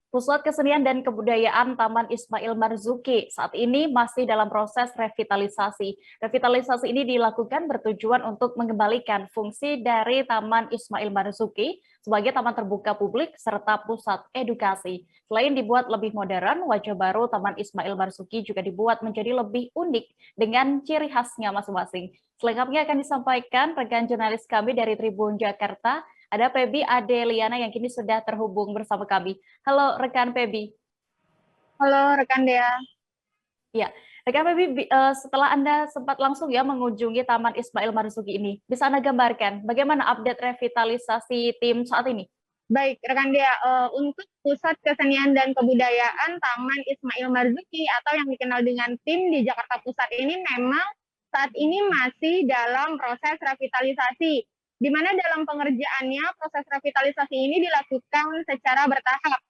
Pusat Kesenian dan Kebudayaan Taman Ismail Marzuki saat ini masih dalam proses revitalisasi. Revitalisasi ini dilakukan bertujuan untuk mengembalikan fungsi dari Taman Ismail Marzuki sebagai taman terbuka publik serta pusat edukasi. Selain dibuat lebih modern, wajah baru Taman Ismail Marzuki juga dibuat menjadi lebih unik dengan ciri khasnya masing-masing. Selengkapnya akan disampaikan rekan jurnalis kami dari Tribun Jakarta, ada Pebi Adeliana yang kini sudah terhubung bersama kami. Halo rekan Pebi. Halo rekan Dea. Ya, rekan Pebi, setelah Anda sempat langsung ya mengunjungi Taman Ismail Marzuki ini, bisa Anda gambarkan bagaimana update revitalisasi tim saat ini? Baik, rekan Dea, untuk Pusat Kesenian dan Kebudayaan Taman Ismail Marzuki atau yang dikenal dengan TIM di Jakarta Pusat ini memang saat ini masih dalam proses revitalisasi, di mana dalam pengerjaannya proses revitalisasi ini dilakukan secara bertahap.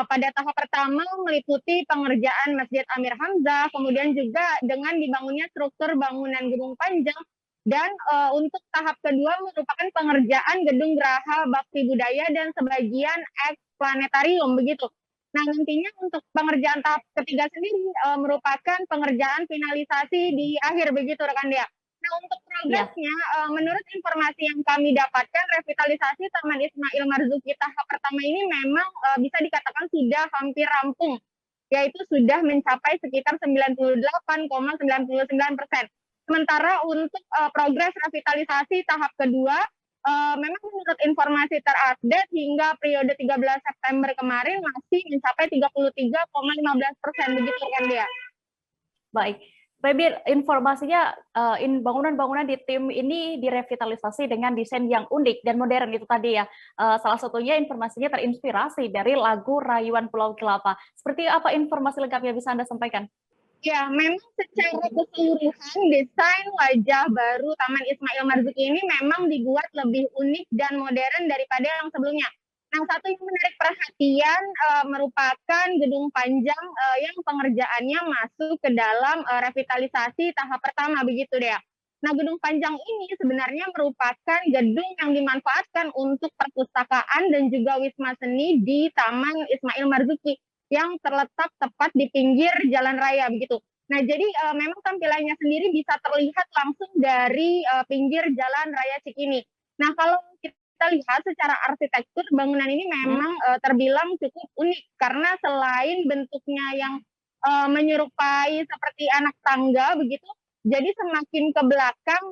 Pada tahap pertama meliputi pengerjaan Masjid Amir Hamzah, kemudian juga dengan dibangunnya struktur bangunan gedung panjang, dan untuk tahap kedua merupakan pengerjaan gedung Geraha Bakti Budaya dan sebagian eks planetarium begitu. Nah, nantinya untuk pengerjaan tahap ketiga sendiri merupakan pengerjaan finalisasi di akhir begitu rekan Dea. Nah, untuk Ya, progresnya menurut informasi yang kami dapatkan revitalisasi Taman Ismail Marzuki tahap pertama ini memang bisa dikatakan sudah hampir rampung, yaitu sudah mencapai sekitar 98,99%. Sementara untuk progres revitalisasi tahap kedua, memang menurut informasi terupdate hingga periode 13 September kemarin masih mencapai 33,15% begitu kan dia. baik. Pebi, informasinya bangunan-bangunan di tim ini direvitalisasi dengan desain yang unik dan modern itu tadi ya. Salah satunya informasinya terinspirasi dari lagu Rayuan Pulau Kelapa. Seperti apa informasi lengkapnya bisa Anda sampaikan? Ya, memang secara keseluruhan desain wajah baru Taman Ismail Marzuki ini memang dibuat lebih unik dan modern daripada yang sebelumnya. Nah, satu yang menarik perhatian merupakan gedung panjang yang pengerjaannya masuk ke dalam revitalisasi tahap pertama begitu deh. Nah, gedung panjang ini sebenarnya merupakan gedung yang dimanfaatkan untuk perpustakaan dan juga wisma seni di Taman Ismail Marzuki yang terletak tepat di pinggir jalan raya begitu. Nah, jadi memang tampilannya sendiri bisa terlihat langsung dari pinggir jalan raya Cikini. Nah, kalau kita lihat secara arsitektur bangunan ini memang terbilang cukup unik karena selain bentuknya yang menyerupai seperti anak tangga begitu, jadi semakin ke belakang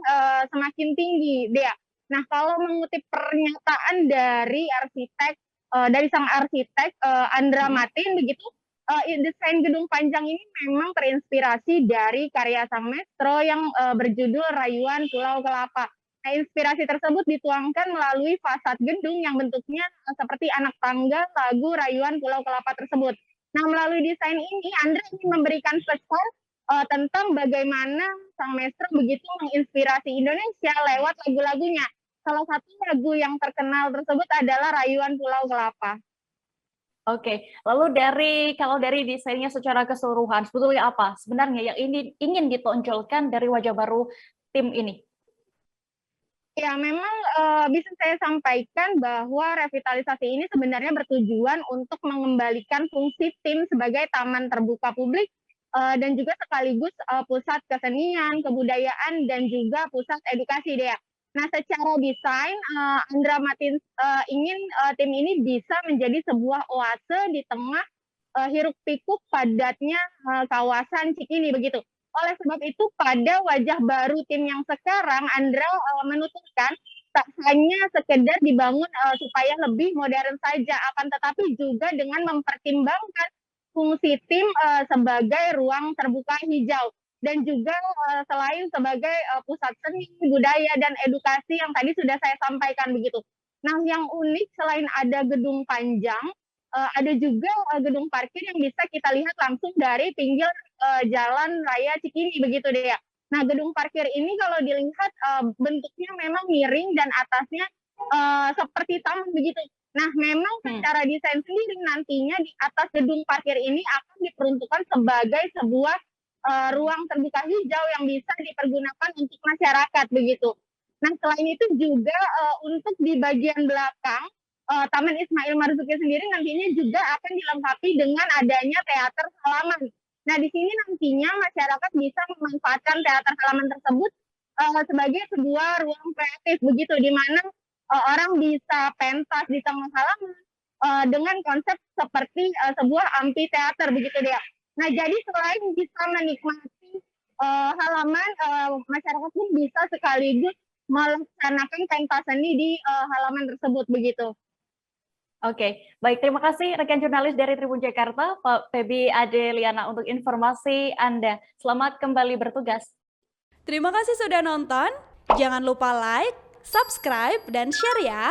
semakin tinggi, Dea. Nah, kalau mengutip pernyataan dari sang arsitek Andra Matin begitu, desain gedung panjang ini memang terinspirasi dari karya sang maestro yang berjudul Rayuan Pulau Kelapa. Nah, inspirasi tersebut dituangkan melalui fasad gedung yang bentuknya seperti anak tangga lagu Rayuan Pulau Kelapa tersebut. Nah, melalui desain ini, Andra ingin memberikan pesan tentang bagaimana sang maestro begitu menginspirasi Indonesia lewat lagu-lagunya. Salah satu lagu yang terkenal tersebut adalah Rayuan Pulau Kelapa. Oke, lalu kalau dari desainnya secara keseluruhan, sebetulnya apa sebenarnya yang ingin ditonjolkan dari wajah baru tim ini? Ya, memang bisa saya sampaikan bahwa revitalisasi ini sebenarnya bertujuan untuk mengembalikan fungsi tim sebagai taman terbuka publik dan juga sekaligus pusat kesenian, kebudayaan, dan juga pusat edukasi deh. Nah, secara desain, Andra Matin ingin tim ini bisa menjadi sebuah oase di tengah hiruk pikuk padatnya kawasan Cikini begitu. Oleh sebab itu pada wajah baru tim yang sekarang Andra menuturkan tak hanya sekedar dibangun supaya lebih modern saja, akan tetapi juga dengan mempertimbangkan fungsi tim sebagai ruang terbuka hijau dan juga selain sebagai pusat seni, budaya, dan edukasi yang tadi sudah saya sampaikan begitu. Nah, yang unik selain ada gedung panjang, ada juga gedung parkir yang bisa kita lihat langsung dari pinggir jalan raya Cikini begitu deh ya. Nah, gedung parkir ini kalau dilihat bentuknya memang miring dan atasnya seperti taman begitu. Nah, memang secara desain sendiri nantinya di atas gedung parkir ini akan diperuntukkan sebagai sebuah ruang terbuka hijau yang bisa dipergunakan untuk masyarakat begitu. Nah, selain itu juga untuk di bagian belakang Taman Ismail Marzuki sendiri nantinya juga akan dilengkapi dengan adanya teater halaman. Nah, di sini nantinya masyarakat bisa memanfaatkan teater halaman tersebut sebagai sebuah ruang kreatif begitu, di mana orang bisa pentas di tengah halaman dengan konsep seperti sebuah amphitheater begitu dia. Nah, jadi selain bisa menikmati halaman, masyarakat pun bisa sekaligus melaksanakan pentas seni di halaman tersebut begitu. Oke, baik. Terima kasih rekan jurnalis dari Tribun Jakarta, Pak Febi Adeliana untuk informasi Anda. Selamat kembali bertugas. Terima kasih sudah nonton. Jangan lupa like, subscribe, dan share ya.